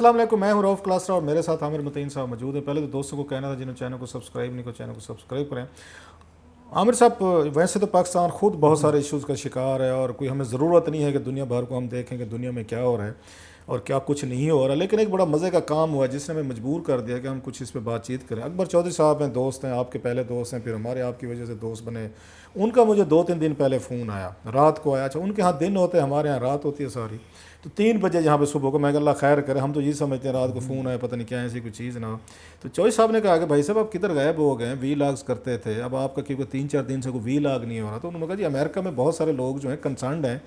السلام علیکم، میں ہوں رؤف کلاسرا اور میرے ساتھ عامر متعین صاحب موجود ہیں۔ پہلے تو دوستوں کو کہنا تھا جنہوں چینل کو سبسکرائب نہیں کو چینل کو سبسکرائب کریں۔ عامر صاحب، ویسے تو پاکستان خود بہت سارے ایشوز کا شکار ہے اور کوئی ہمیں ضرورت نہیں ہے کہ دنیا بھر کو ہم دیکھیں کہ دنیا میں کیا ہو رہا ہے اور کیا کچھ نہیں ہو رہا، لیکن ایک بڑا مزے کا کام ہوا جس نے ہمیں مجبور کر دیا کہ ہم کچھ اس پہ بات چیت کریں۔ اکبر چودھری صاحب ہیں، دوست ہیں، آپ کے پہلے دوست ہیں، پھر ہمارے آپ کی وجہ سے دوست بنے۔ ان کا مجھے 2-3 دن پہلے فون آیا، رات کو آیا۔ اچھا، ان کے ہاں دن ہوتے ہیں، ہمارے ہاں رات ہوتی ہے ساری۔ تو 3 بجے یہاں پہ صبح کو، میں کہ اللہ خیر کرے، ہم تو یہ سمجھتے ہیں رات کو فون آیا، پتہ نہیں کیا ایسی کوئی چیز نہ ہو۔ تو چوہدری صاحب نے کہا کہ بھائی صاحب آپ کدھر غائب ہو گئے ہیں، وی لاگس کرتے تھے، اب آپ کا کیونکہ 3-4 دن سے کوئی وی لاگ نہیں ہو رہا۔ تو انہوں نے کہا جی امریکہ میں بہت سارے لوگ جو ہیں کنسرنڈ ہیں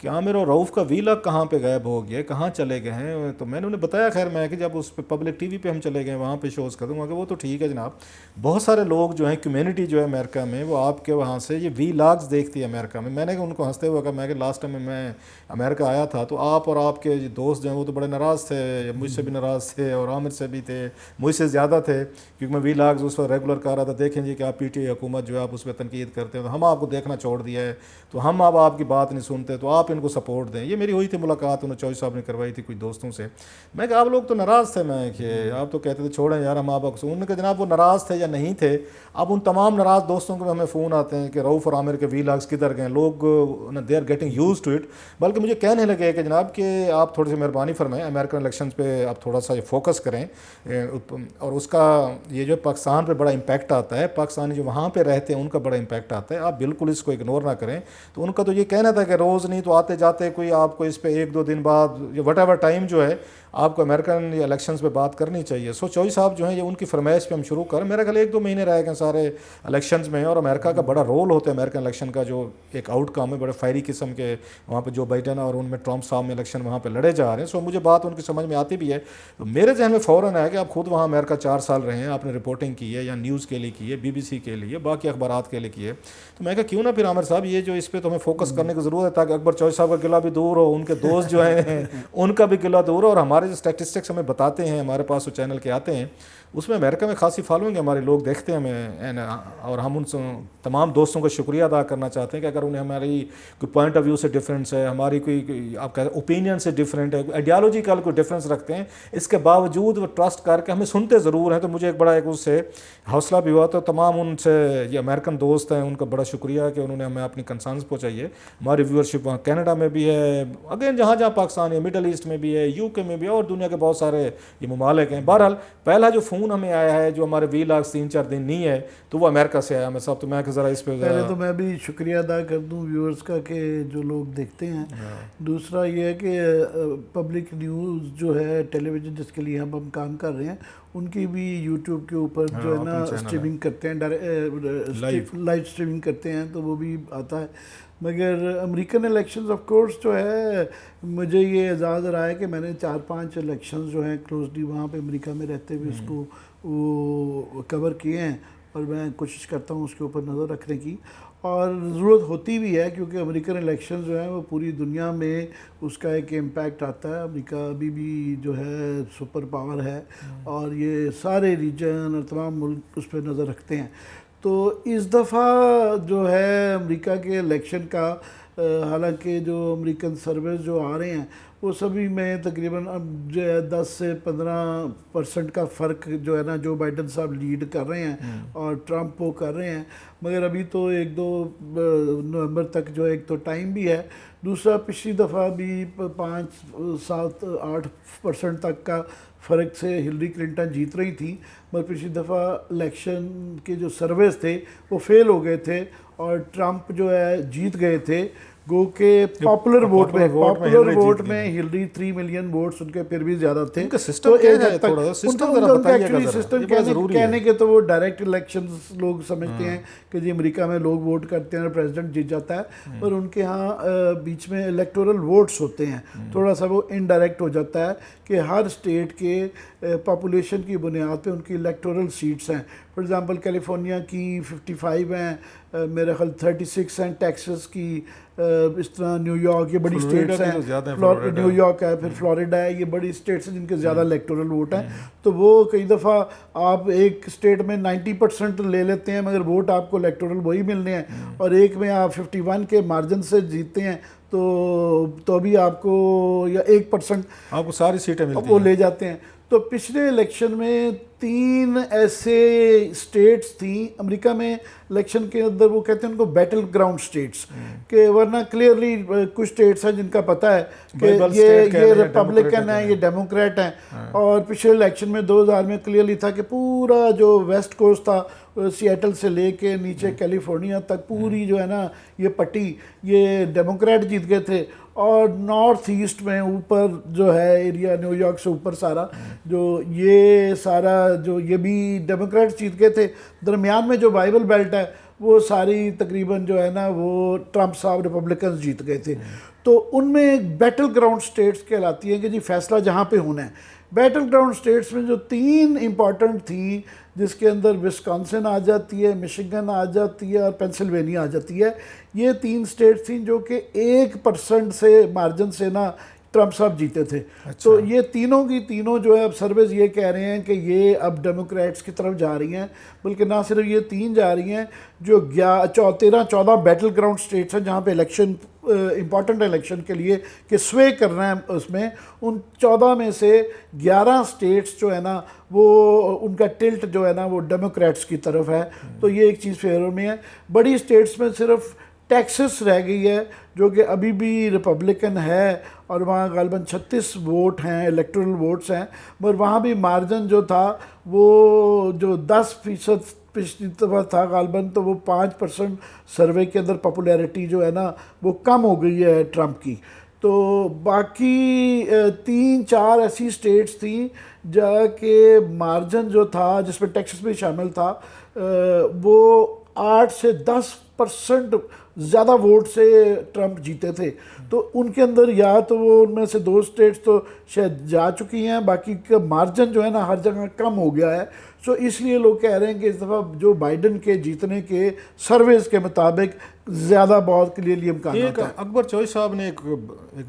کہ عامر اور رؤف کا وی لاگ کہاں پہ غائب ہو گیا ہے، کہاں چلے گئے ہیں۔ تو میں نے انہیں بتایا، خیر میں کہ جب اس پہ پبلک ٹی وی پہ ہم چلے گئے وہاں پہ شوز کر دوں گا کہ وہ تو ٹھیک ہے جناب، بہت سارے لوگ جو ہیں کمیونٹی جو ہے امریکہ میں وہ آپ کے وہاں سے یہ وی لاگز دیکھتی ہے امریکہ میں۔ میں نے ان کو ہنستے ہوئے کہا، میں کہ لاسٹ ٹائم میں امریکہ آیا تھا تو آپ اور آپ کے دوست جو ہیں وہ تو بڑے ناراض تھے، مجھ سے بھی ناراض تھے اور عامر سے بھی تھے، مجھ سے زیادہ تھے، کیونکہ میں وی لاگز اس وقت ریگولر کر رہا تھا۔ دیکھیں جی کہ آپ پی ٹی آئی حکومت جو ہے آپ اس پہ تنقید کرتے ہیں، تو ہم آپ کو دیکھنا چھوڑ دیا ہے، تو ہم اب آپ کی بات نہیں سنتے، تو آپ ان کو سپورٹ دیں۔ یہ میری ہوئی تھی ملاقات، انہوں چوہدری صاحب نے کروائی تھی کچھ دوستوں سے۔ میں کہ آپ لوگ تو ناراض تھے، میں کہ آپ تو کہتے تھے چھوڑیں یار ہم آپ کو۔ انہوں نے کہا جناب وہ ناراض تھے یا نہیں تھے، اب ان تمام ناراض دوستوں کو ہمیں فون آتے ہیں کہ رؤف اور عامر کے وی لاگز کدھر گئے، لوگ they are getting used to it. بلکہ مجھے کہنے لگے کہ جناب کہ آپ تھوڑی سی مہربانی فرمائیں، امریکن الیکشنز پہ آپ تھوڑا سا فوکس کریں، اور اس کا یہ جو پاکستان پہ بڑا امپیکٹ آتا ہے، پاکستانی جو وہاں پہ رہتے ہیں ان کا بڑا امپیکٹ آتا ہے، آپ بالکل اس کو اگنور نہ کریں۔ تو ان کا تو یہ کہنا تھا کہ روز نہیں تو آتے جاتے کوئی آپ کو اس پہ 1-2 دن بعد یا وٹ ایور ٹائم جو ہے آپ کو امریکن یا الیکشنز پہ بات کرنی چاہیے۔ سو چوہدری صاحب جو ہیں یہ ان کی فرمائش پہ ہم شروع کریں۔ میرا خیال 1-2 مہینے رہ گئے سارے الیکشنز میں، اور امریکہ کا بڑا رول ہوتا ہے امریکن الیکشن کا، جو ایک آؤٹ کم ہے بڑے فائری قسم کے، وہاں پہ جو بائیڈن اور ان میں ٹرمپ صاحب میں الیکشن وہاں پہ لڑے جا رہے ہیں۔ سو مجھے بات ان کی سمجھ میں آتی بھی ہے۔ تو میرے ذہن میں فوراً ہے کہ آپ خود وہاں امریکہ 4 سال رہے ہیں، آپ نے رپورٹنگ کی ہے یا نیوز کے لیے کی ہے، BBC کے لیے، باقی اخبارات کے لیے کی ہے۔ تو میں کہا کیوں نہ پھر عامر صاحب یہ جو اس پہ تو ہمیں فوکس کرنے کی ضرورت ہے تاکہ اکبر چوہدری صاحب کا گلہ بھی دور ہو، ان کے دوست جو ہیں ان کا بھی گلہ دور ہو، اور ہمارے جو اسٹیٹسٹکس ہمیں بتاتے ہیں، ہمارے پاس وہ چینل کے آتے ہیں اس میں امریکہ میں خاصی فالوئنگ ہے، ہمارے لوگ دیکھتے ہیں ہمیں، اور ہم ان سے تمام دوستوں کا شکریہ ادا کرنا چاہتے ہیں کہ اگر انہیں ہماری کوئی پوائنٹ آف ویو سے ڈفرینس ہے، ہماری کوئی آپ کہتے ہیں اوپینین سے ڈفرینٹ ہے، آئیڈیالوجیکل کوئی ڈفرینس رکھتے ہیں، اس کے باوجود وہ ٹرسٹ کر کے ہمیں سنتے ضرور ہیں۔ تو مجھے ایک بڑا ایک اس سے حوصلہ بھی ہوا۔ تو تمام ان سے یہ امریکن دوست ہیں ان کا بڑا شکریہ کہ انہوں نے ہمیں اپنی کنسرنز پہنچائی ہے۔ ہماری ویورشپ وہاں کینیڈا میں بھی ہے، اگین جہاں جہاں پاکستان ہے، مڈل ایسٹ میں بھی ہے، UK میں بھی ہے، اور دنیا کے بہت سارے یہ ممالک ہیں۔ بہرحال پہلا جو فون ہمیں آیا ہے جو ہمارے وی لاگز 3-4 دن نہیں ہے تو وہ امریکہ سے آیا۔ میں صاحب تو میں کہ ذرا اس پہ پہلے تو میں بھی شکریہ ادا کر دوں ویورز کا کہ جو لوگ دیکھتے ہیں۔ دوسرا یہ ہے کہ پبلک نیوز جو ہے ٹیلی ویژن جس کے لیے ہم کام کر رہے ہیں، ان کی بھی یوٹیوب کے اوپر جو ہے نا اسٹریمنگ کرتے ہیں، لائیو اسٹریمنگ کرتے ہیں، تو وہ بھی آتا ہے۔ مگر امریکن الیکشنز آف کورس جو ہے، مجھے یہ اعزاز رہا ہے کہ میں نے 4-5 الیکشنز جو ہیں کلوزلی وہاں پہ امریکہ میں رہتے ہوئے اس کو وہ کور کیے ہیں، اور میں کوشش کرتا ہوں اس کے اوپر نظر رکھنے کی، اور ضرورت ہوتی بھی ہے کیونکہ امریکن الیکشنز جو ہیں وہ پوری دنیا میں اس کا ایک امپیکٹ آتا ہے۔ امریکہ ابھی بھی جو ہے سپر پاور ہے، اور یہ سارے ریجن اور تمام ملک اس پہ نظر رکھتے ہیں۔ تو اس دفعہ جو ہے امریکہ کے الیکشن کا، حالانکہ جو امریکن سروس جو آ رہے ہیں وہ سبھی میں تقریباً اب جو ہے 10 سے 15% کا فرق جو ہے نا، جو بائیڈن صاحب لیڈ کر رہے ہیں اور ٹرمپ وہ کر رہے ہیں، مگر ابھی تو 1-2 نومبر تک جو ایک تو ٹائم بھی ہے۔ دوسرا پچھلی دفعہ بھی 5-7-8% تک کا فرق سے ہلری کلنٹن جیت رہی تھی، مگر پچھلی دفعہ الیکشن کے جو سرویز تھے وہ فیل ہو گئے تھے اور ٹرمپ جو ہے جیت گئے تھے، گو کہ پاپولر ووٹ میں ہلری 3 ملین ووٹس ان کے پھر بھی زیادہ تھے۔ سسٹم کہنے کے تو وہ ڈائریکٹ الیکشنز لوگ سمجھتے ہیں کہ جی امریکہ میں لوگ ووٹ کرتے ہیں اور پریزیڈنٹ جیت جاتا ہے، پر ان کے ہاں بیچ میں الیکٹورل ووٹس ہوتے ہیں، تھوڑا سا وہ انڈائریکٹ ہو جاتا ہے کہ ہر اسٹیٹ کے پاپولیشن کی بنیاد پہ ان کی الیکٹورل سیٹس ہیں۔ فار ایگزامپل کیلیفورنیا کی 55 ہیں، میرے خیال 36 ہیں، ٹیکسس کی اس طرح نیو یارک، یہ بڑی فلوریڈا اسٹیٹس کی تو زیادہ ہیں، ہیں، نیو یارک ہے، پھر فلوریڈا ہے، یہ بڑی اسٹیٹس ہیں جن کے زیادہ الیکٹورل ووٹ ہیں. تو وہ کئی دفعہ آپ ایک اسٹیٹ میں 90% لے لیتے ہیں مگر ووٹ آپ کو الیکٹورل وہی ملنے ہیں، اور ایک میں آپ 51 کے مارجن سے جیتتے ہیں تو بھی آپ کو یا 1% آپ کو ساری سیٹیں ملتی وہ ہیں. لے جاتے ہیں. تو پچھلے الیکشن میں 3 ایسے اسٹیٹس تھیں امریکہ میں الیکشن کے اندر، وہ کہتے ہیں ان کو بیٹل گراؤنڈ اسٹیٹس، کہ ورنہ کلیئرلی کچھ اسٹیٹس ہیں جن کا پتہ ہے کہ یہ ریپبلکن ہیں، یہ ڈیموکریٹ ہیں. اور پچھلے الیکشن میں 2000 میں کلیئرلی تھا کہ پورا جو ویسٹ کوسٹ تھا، سیٹل سے لے کے نیچے کیلیفورنیا تک پوری جو ہے نا یہ پٹی، یہ ڈیموکریٹ جیت گئے تھے. اور نارتھ ایسٹ میں اوپر جو ہے ایریا، نیو یارک سے اوپر سارا جو یہ سارا جو یہ بھی ڈیموکریٹ جیت گئے تھے. درمیان میں جو بائبل بیلٹ ہے وہ ساری تقریباً جو ہے نا وہ ٹرمپ صاحب ریپبلکنز جیت گئے تھے. تو ان میں بیٹل گراؤنڈ سٹیٹس کہلاتی ہیں کہ جی فیصلہ جہاں پہ ہونا ہے. بیٹل گراؤنڈ سٹیٹس میں جو 3 امپورٹنٹ تھیں، جس کے اندر وسکانسن آ جاتی ہے، مشیگن آ جاتی ہے اور پینسلوینیا آ جاتی ہے، یہ 3 سٹیٹس تھیں جو کہ 1% سے مارجن سے نا ٹرمپ صاحب جیتے تھے. تو یہ تینوں کی تینوں جو ہے اب سرویز یہ کہہ رہے ہیں کہ یہ اب ڈیموکریٹس کی طرف جا رہی ہیں. بلکہ نہ صرف یہ 3 جا رہی ہیں، جو 13-14 بیٹل گراؤنڈ سٹیٹس ہیں جہاں پہ الیکشن امپورٹنٹ الیکشن کے لیے کہ سوے کرنا ہے اس میں، ان 14 میں سے 11 سٹیٹس جو ہے نا وہ ان کا ٹلٹ جو ہے نا وہ ڈیموکریٹس کی طرف ہے. تو یہ ایک چیز فیور میں ہے. بڑی سٹیٹس میں صرف ٹیکسس رہ گئی ہے جو کہ ابھی بھی ریپبلکن ہے، اور وہاں غالباً 36 ووٹ ہیں، الیکٹورل ووٹس ہیں. مگر وہاں بھی مارجن جو تھا وہ جو 10% پچھلی دفعہ تھا غالباً، تو وہ 5% سروے کے اندر پاپولیرٹی جو ہے نا وہ کم ہو گئی ہے ٹرمپ کی. تو باقی 3-4 ایسی سٹیٹس تھیں جا کے مارجن جو تھا، جس میں ٹیکسس بھی شامل تھا، وہ 8 سے 10% زیادہ ووٹ سے ٹرمپ جیتے تھے. تو ان کے اندر یا تو وہ ان میں سے 2 سٹیٹس تو شاید جا چکی ہیں، باقی کا مارجن جو ہے نا ہر جگہ کم ہو گیا ہے. سو اس لیے لوگ کہہ رہے ہیں کہ اس دفعہ جو بائیڈن کے جیتنے کے سرویز کے مطابق زیادہ بہت کلیئرلی امکانات ہیں. اکبر چوہی صاحب نے ایک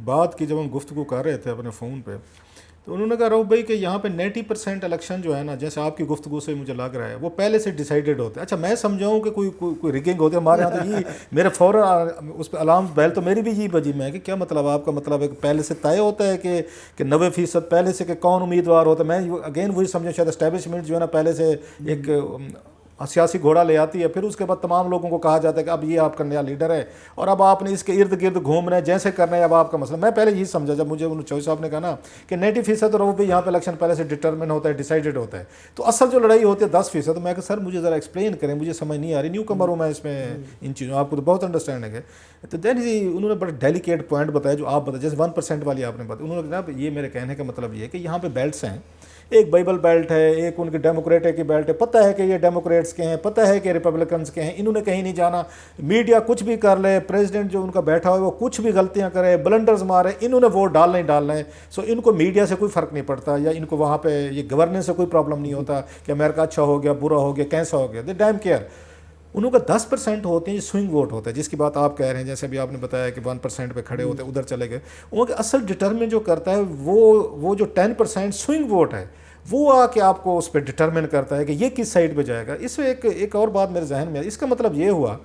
بات کی جب ہم گفتگو کر رہے تھے اپنے فون پہ، تو انہوں نے کہا رؤف بھائی کہ یہاں پہ 90% الیکشن جو ہے نا، جیسے آپ کی گفتگو سے مجھے لگ رہا ہے وہ پہلے سے ڈیسائیڈڈ ہوتے ہیں. اچھا میں سمجھاؤں کہ کوئی ریگنگ ہوتی ہے ہمارے یہاں، تو یہ میرے فوراً اس پہ الارم بیل تو میری بھی یہ بجی میں کہ کیا مطلب، آپ کا مطلب ہے کہ پہلے سے طے ہوتا ہے کہ 90% پہلے سے کہ کون امیدوار ہوتا ہے. میں اگین وہی سمجھوں شاید اسٹیبلشمنٹ جو ہے نا پہلے سے ایک سیاسی گھوڑا لے آتی ہے، پھر اس کے بعد تمام لوگوں کو کہا جاتا ہے کہ اب یہ آپ کا نیا لیڈر ہے اور اب آپ نے اس کے ارد گرد گھومنا ہے، جیسے کرنا ہے اب آپ کا مسئلہ. میں پہلے یہی سمجھا جب مجھے چوہی صاحب نے کہا نا کہ 90% رؤف بھائی یہاں پہ الیکشن پہلے سے ڈٹرمن ہوتا ہے، ڈیسائیڈڈ ہوتا ہے. تو اصل جو لڑائی ہوتی ہے 10%. میں کہ سر مجھے ذرا ایکسپلین کریں، مجھے سمجھ نہیں آ رہی، نیو کمر ہوں میں اس میں ان چیزوں، آپ کو تو بہت انڈرسٹینڈنگ ہے. تو دین انہوں نے بڑے ڈیلیکیٹ پوائنٹ بتایا جو آپ بتائیں، جیسے 1% والی آپ نے بتایا. انہوں نے کہا یہ میرے کہنے کا مطلب یہ ہے کہ یہاں پہ بیلٹس ہیں، ایک بائبل بیلٹ ہے، ایک ان کی ڈیموکریٹ کی بیلٹ ہے. پتہ ہے کہ یہ ڈیموکریٹس کے ہیں، پتہ ہے کہ ریپبلکنس کے ہیں، انہوں نے کہیں نہیں جانا. میڈیا کچھ بھی کر لے، پریزیڈنٹ جو ان کا بیٹھا ہوا ہے وہ کچھ بھی غلطیاں کرے، بلنڈرز مارے، انہوں نے ووٹ ڈالنا ہی ڈالنا ہے. سو ان کو میڈیا سے کوئی فرق نہیں پڑتا، یا ان کو وہاں پہ یہ گورننس سے کوئی پرابلم نہیں ہوتا کہ امریکہ اچھا ہو گیا، برا ہو گیا، کیسا ہو گیا. دے ڈیم کیئر. انہوں کا 10% ہوتے ہیں، یہ سوئنگ ووٹ ہوتا ہے جس کی بات آپ کہہ رہے ہیں، جیسے ابھی آپ نے بتایا کہ 1% پہ کھڑے ہوتے ہیں ادھر چلے گئے. ان کا اصل ڈٹرمن جو کرتا ہے وہ جو 10% سوئنگ ووٹ ہے وہ آ کے آپ کو اس پہ ڈٹرمن کرتا ہے کہ یہ کس سائڈ پہ جائے گا. اس میں ایک اور بات میرے ذہن میں ہے. اس کا مطلب یہ ہوا،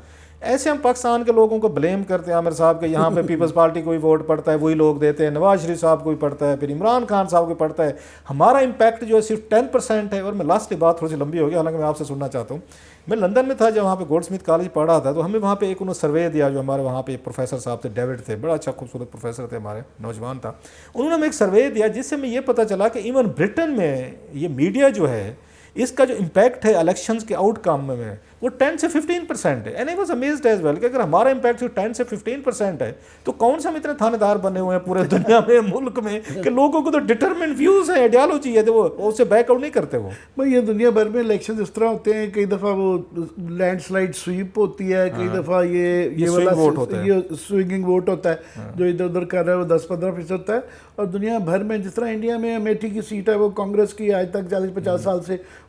ایسے ہم پاکستان کے لوگوں کو بلیم کرتے ہیں عامر صاحب کہ یہاں پہ پیپلز پارٹی کو ہی ووٹ پڑتا ہے، وہی لوگ دیتے ہیں، نواز شریف صاحب کو ہی پڑتا ہے، پھر عمران خان صاحب کو پڑتا ہے. ہمارا امپیکٹ جو ہے صرف 10% ہے. اور میں لاسٹ بات تھوڑی سی لمبی ہو گئی، حالانکہ میں آپ سے سننا چاہتا ہوں. میں لندن میں تھا جب وہاں پہ گولڈ سمتھ کالج پڑھ رہا تھا، تو ہمیں وہاں پہ ایک انہوں سروے دیا، جو ہمارے وہاں پہ پروفیسر صاحب تھے، ڈیوڈ تھے، بڑا اچھا خوبصورت پروفیسر تھے، ہمارے نوجوان تھا. انہوں نے ہمیں ایک سروے دیا جس سے ہمیں یہ پتہ چلا کہ ایون برٹن میں یہ میڈیا جو ہے اس کا جو امپیکٹ ہے الیکشنز کے آؤٹ کم میں وہ 10 سے 15% ہے. And I was amazed as well کہ اگر ہمارا امپیکٹ 10 سے 15% ہے تو کون سے ہم اتنے تھانے دار بنے ہوئے ہیں پورے دنیا میں، ملک میں، کہ لوگوں کو تو ڈٹرمنٹ ویوز ہیں، آئیڈیالوجی ہے، تو وہ اس سے بیک آؤٹ نہیں کرتے. وہ بھائی یہ دنیا بھر میں الیکشن اس طرح ہوتے ہیں، کئی دفعہ وہ لینڈ سلائڈ سویپ ہوتی ہے، کئی دفعہ یہ والا سوئنگنگ ووٹ ہوتا ہے جو ادھر ادھر کر رہا ہے، وہ 10-15% ہوتا ہے. اور دنیا بھر میں جس طرح انڈیا میں امیٹھی کی سیٹ ہے وہ کانگریس کی آج تک 40-50 سال سے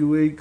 UAE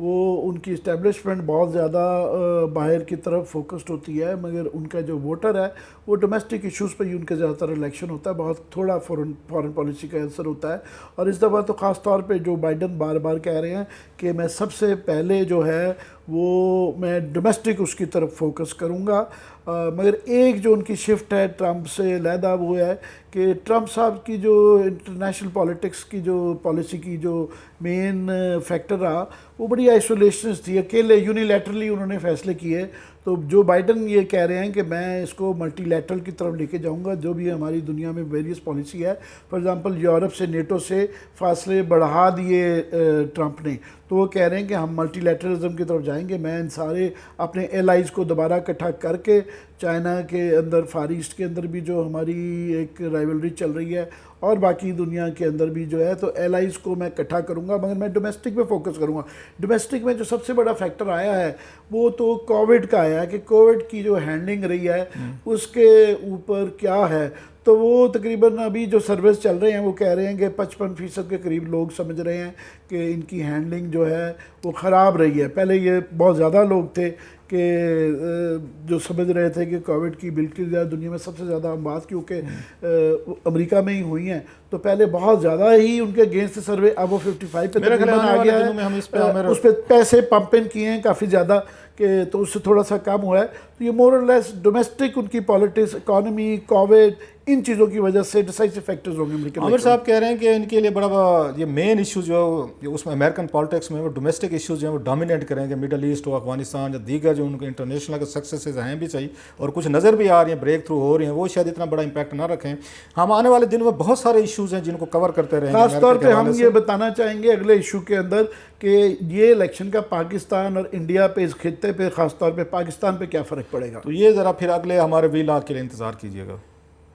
وہ ان کی اسٹیبلشمنٹ بہت زیادہ باہر کی طرف فوکسڈ ہوتی ہے، مگر ان کا جو ووٹر ہے وہ ڈومیسٹک ایشوز پہ ہی ان کا زیادہ تر الیکشن ہوتا ہے، بہت تھوڑا فورن پالیسی کا اثر ہوتا ہے. اور اس دفعہ تو خاص طور پہ جو بائیڈن بار بار کہہ رہے ہیں کہ میں سب سے پہلے جو ہے وہ میں ڈومیسٹک اس کی طرف فوکس کروں گا. مگر ایک جو ان کی شفٹ ہے ٹرمپ سے علیحدہ وہ ہے کہ ٹرمپ صاحب کی جو انٹرنیشنل پالیٹکس کی جو پالیسی کی جو مین فیکٹر رہا وہ بڑی آئسولیشنس تھی، اکیلے یونیلیٹرلی انہوں نے فیصلے کیے. تو جو بائیڈن یہ کہہ رہے ہیں کہ میں اس کو ملٹی لیٹرل کی طرف لے کے جاؤں گا، جو بھی ہماری دنیا میں ویریس پالیسی ہے. فار ایگزامپل یورپ سے نیٹو سے فاصلے بڑھا دیے ٹرمپ نے، تو وہ کہہ رہے ہیں کہ ہم ملٹی لیٹرلزم کی طرف جائیں گے. میں ان سارے اپنے ایلائز کو دوبارہ اکٹھا کر کے چائنا کے اندر، فار ایسٹ کے اندر بھی جو ہماری ایک رائیولری چل رہی ہے اور باقی دنیا کے اندر بھی جو ہے، تو ایلائز کو میں اکٹھا کروں گا، مگر میں ڈومیسٹک پہ فوکس کروں گا. ڈومیسٹک میں جو سب سے بڑا فیکٹر آیا ہے وہ تو کووڈ کا آیا ہے کہ کووڈ کی جو ہینڈلنگ رہی ہے اس کے اوپر کیا ہے. تو وہ تقریباً ابھی جو سروس چل رہے ہیں وہ کہہ رہے ہیں کہ 55% کے قریب لوگ سمجھ رہے ہیں کہ ان کی ہینڈلنگ جو ہے وہ خراب رہی ہے. پہلے یہ بہت زیادہ لوگ تھے کہ جو سمجھ رہے تھے کہ کووڈ کی بالکل دنیا میں سب سے زیادہ بات کیونکہ امریکہ میں ہی ہوئی ہیں، تو پہلے بہت زیادہ ہی ان کے اگینسٹ سروے، اب وہ 55 پہ تقریباً آ گیا ہے. اس پہ پیسے پمپ ان کیے ہیں کافی زیادہ کہ تو اس سے تھوڑا سا کم ہوا ہے. تو یہ مور اور لیس ڈومیسٹک ان کی پالیٹکس، اکانومی، کووڈ، ان چیزوں کی وجہ سے ڈیسائسو فیکٹرز ہوں گے امریکن. عامر صاحب کہہ رہے ہیں کہ ان کے لیے بڑا یہ مین ایشو جو اس میں امریکن پالیٹکس میں وہ ڈومیسٹک ایشوز جو ہیں وہ ڈومینیٹ کریں گے. مڈل ایسٹ ہو، افغانستان یا دیگر جو ان کے انٹرنیشنل کے سکسیسز ہیں بھی صحیح اور کچھ نظر بھی آ رہی ہیں، بریک تھرو ہو رہی ہیں، وہ شاید اتنا بڑا امپیکٹ نہ رکھیں. ہم آنے والے دنوں میں بہت سارے ایشوز ہیں جن کو کور کرتے رہیں گے. خاص طور پہ ہم یہ بتانا چاہیں گے اگلے ایشو کے اندر کہ یہ الیکشن کا پاکستان اور انڈیا پہ، اس خطے پہ، خاص طور پہ پاکستان پہ کیا فرق پڑے گا. تو یہ ذرا پھر اگلے ہمارے ویلاگ کے لیے انتظار کیجیے گا.